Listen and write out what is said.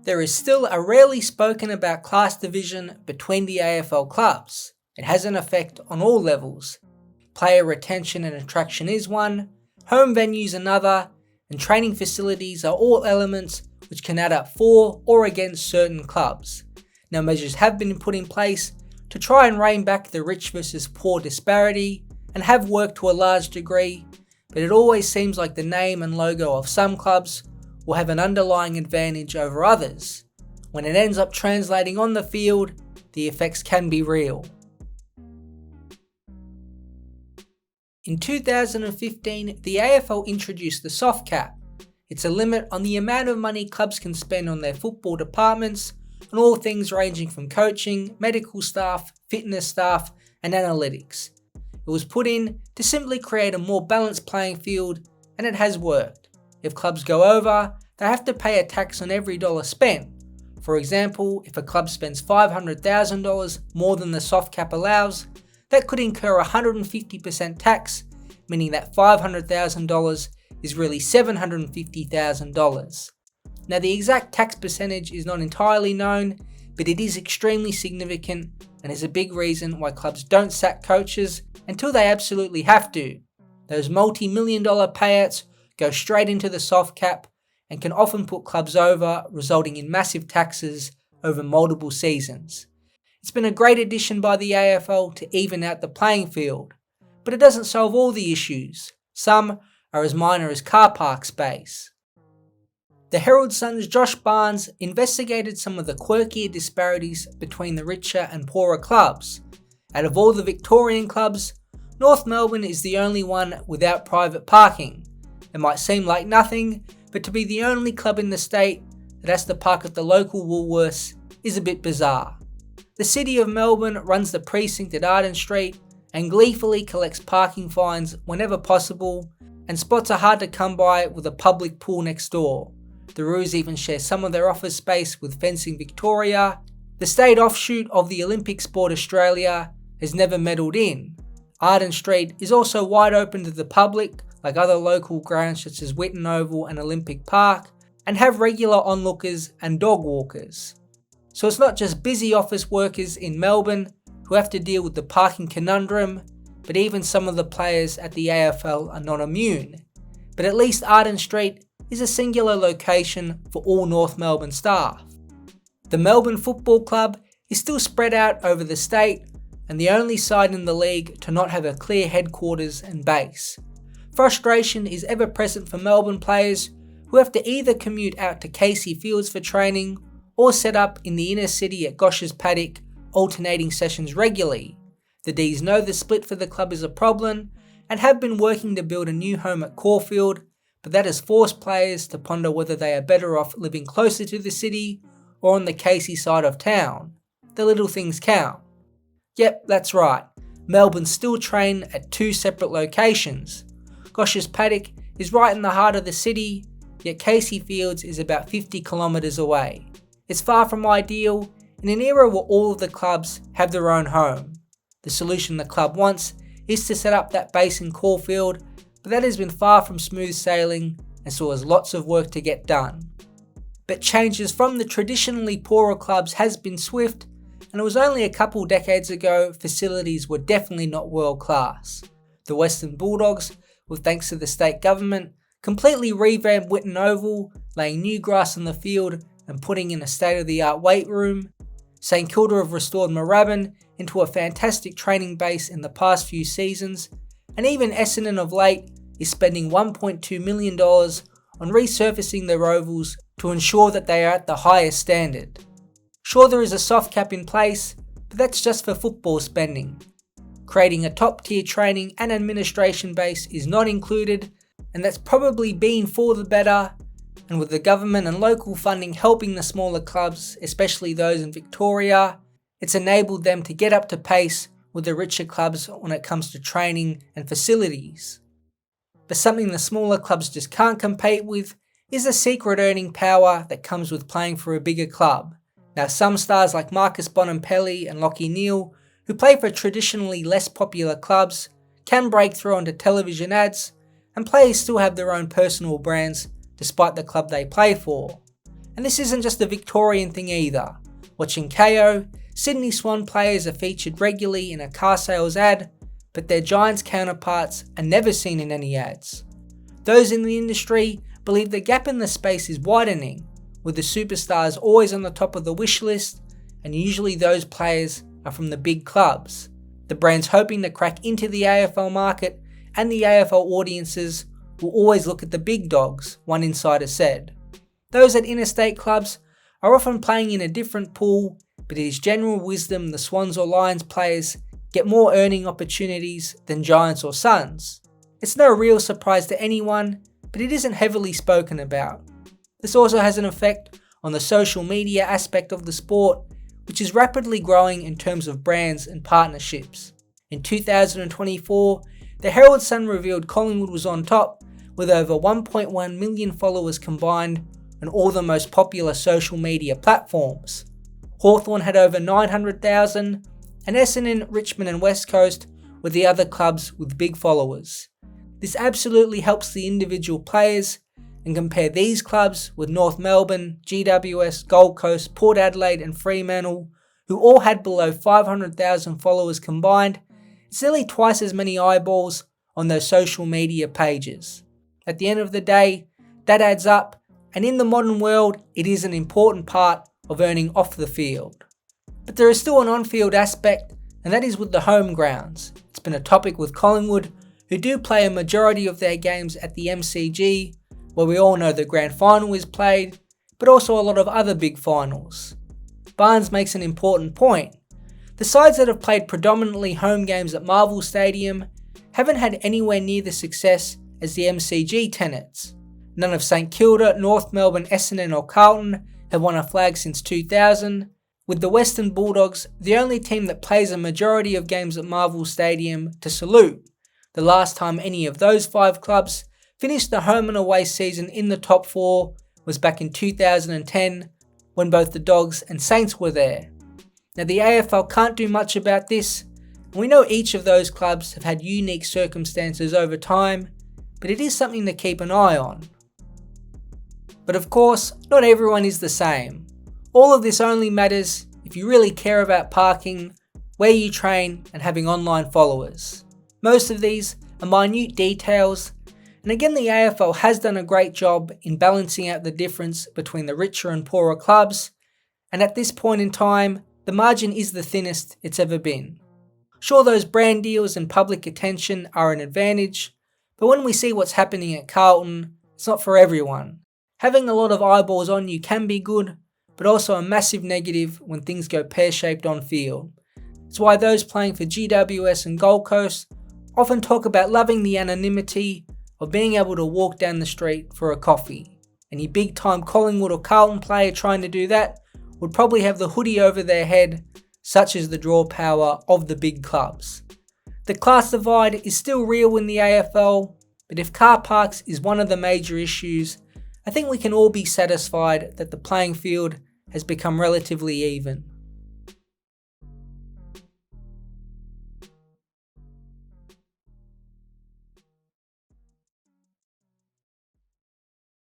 There is still a rarely spoken about class division between the AFL clubs. It has an effect on all levels. Player retention and attraction is one, home venues another, and training facilities are all elements which can add up for or against certain clubs. Now, measures have been put in place to try and rein back the rich versus poor disparity and have worked to a large degree, but it always seems like the name and logo of some clubs will have an underlying advantage over others. When it ends up translating on the field, the effects can be real. In 2015, the AFL introduced the soft cap. It's a limit on the amount of money clubs can spend on their football departments and all things ranging from coaching, medical staff, fitness staff, and analytics. It was put in to simply create a more balanced playing field, and it has worked. If clubs go over, they have to pay a tax on every dollar spent. For example, if a club spends $500,000 more than the soft cap allows, that could incur 150% tax, meaning that $500,000 is really $750,000. Now, the exact tax percentage is not entirely known, but it is extremely significant and is a big reason why clubs don't sack coaches until they absolutely have to. Those multi-million-dollar payouts go straight into the soft cap and can often put clubs over, resulting in massive taxes over multiple seasons. It's been a great addition by the AFL to even out the playing field, but it doesn't solve all the issues. Some are as minor as car park space. The Herald Sun's Josh Barnes investigated some of the quirkier disparities between the richer and poorer clubs. Out of all the Victorian clubs, North Melbourne is the only one without private parking. It might seem like nothing, but to be the only club in the state that has to park at the local Woolworths is a bit bizarre. The City of Melbourne runs the precinct at Arden Street and gleefully collects parking fines whenever possible, and spots are hard to come by with a public pool next door. The Roos even share some of their office space with Fencing Victoria. The state offshoot of the Olympic Sport Australia has never meddled in. Arden Street is also wide open to the public, like other local grounds such as Whitten Oval and Olympic Park, and have regular onlookers and dog walkers. So it's not just busy office workers in Melbourne who have to deal with the parking conundrum, but even some of the players at the AFL are not immune. But at least Arden Street is a singular location for all North Melbourne staff. The Melbourne Football Club is still spread out over the state and the only side in the league to not have a clear headquarters and base. Frustration is ever present for Melbourne players who have to either commute out to Casey Fields for training or set up in the inner city at Gosh's Paddock, alternating sessions regularly. The D's know the split for the club is a problem and have been working to build a new home at Caulfield, but that has forced players to ponder whether they are better off living closer to the city or on the Casey side of town. The little things count. Yep, that's right. Melbourne still train at two separate locations. Gosh's Paddock is right in the heart of the city, yet Casey Fields is about 50 kilometres away. It's far from ideal in an era where all of the clubs have their own home. The solution the club wants is to set up that base in Caulfield, but that has been far from smooth sailing and still has lots of work to get done. But changes from the traditionally poorer clubs has been swift, and it was only a couple decades ago facilities were definitely not world class. The Western Bulldogs, with thanks to the state government, completely revamped Whitten Oval, laying new grass on the field and putting in a state-of-the-art weight room. St Kilda have restored Moorabbin into a fantastic training base in the past few seasons, and even Essendon of late is spending $1.2 million on resurfacing their ovals to ensure that they are at the highest standard. Sure, there is a soft cap in place, but that's just for football spending. Creating a top-tier training and administration base is not included, and that's probably been for the better, and with the government and local funding helping the smaller clubs, especially those in Victoria, it's enabled them to get up to pace with the richer clubs when it comes to training and facilities. But something the smaller clubs just can't compete with is the secret earning power that comes with playing for a bigger club. Now, some stars like Marcus Bonampelli and Lachie Neale, who play for traditionally less popular clubs, can break through onto television ads, and players still have their own personal brands despite the club they play for. And this isn't just a Victorian thing either. Watching KO, Sydney Swan players are featured regularly in a car sales ad, but their Giants counterparts are never seen in any ads. Those in the industry believe the gap in the space is widening, with the superstars always on the top of the wish list, and usually those players are from the big clubs. The brands hoping to crack into the AFL market and the AFL audiences will always look at the big dogs, one insider said. Those at interstate clubs are often playing in a different pool, but it is general wisdom the Swans or Lions players get more earning opportunities than Giants or Suns. It's no real surprise to anyone, but it isn't heavily spoken about. This also has an effect on the social media aspect of the sport, which is rapidly growing in terms of brands and partnerships. In 2024, the Herald Sun revealed Collingwood was on top with over 1.1 million followers combined on all the most popular social media platforms. Hawthorn had over 900,000, and Essendon, Richmond and West Coast were the other clubs with big followers. This absolutely helps the individual players, and compare these clubs with North Melbourne, GWS, Gold Coast, Port Adelaide and Fremantle, who all had below 500,000 followers combined. It's nearly twice as many eyeballs on those social media pages. At the end of the day, that adds up, and in the modern world, it is an important part of earning off the field. But there is still an on-field aspect, and that is with the home grounds. It's been a topic with Collingwood, who do play a majority of their games at the MCG, where we all know the grand final is played, but also a lot of other big finals. Barnes makes an important point. The sides that have played predominantly home games at Marvel Stadium haven't had anywhere near the success as the MCG tenants. None of St Kilda, North Melbourne, Essendon or Carlton have won a flag since 2000, with the Western Bulldogs the only team that plays a majority of games at Marvel Stadium to salute. The last time any of those 5 clubs finished the home and away season in the top 4 was back in 2010, when both the Dogs and Saints were there. Now the AFL can't do much about this, and we know each of those clubs have had unique circumstances over time, but it is something to keep an eye on. But of course, not everyone is the same. All of this only matters if you really care about parking, where you train, and having online followers. Most of these are minute details, and again the AFL has done a great job in balancing out the difference between the richer and poorer clubs, and at this point in time, the margin is the thinnest it's ever been. Sure, those brand deals and public attention are an advantage, but when we see what's happening at Carlton, it's not for everyone. Having a lot of eyeballs on you can be good, but also a massive negative when things go pear-shaped on field. It's why those playing for GWS and Gold Coast often talk about loving the anonymity of being able to walk down the street for a coffee. Any big time Collingwood or Carlton player trying to do that would probably have the hoodie over their head, such as the draw power of the big clubs. The class divide is still real in the AFL, but if car parks is one of the major issues, I think we can all be satisfied that the playing field has become relatively even.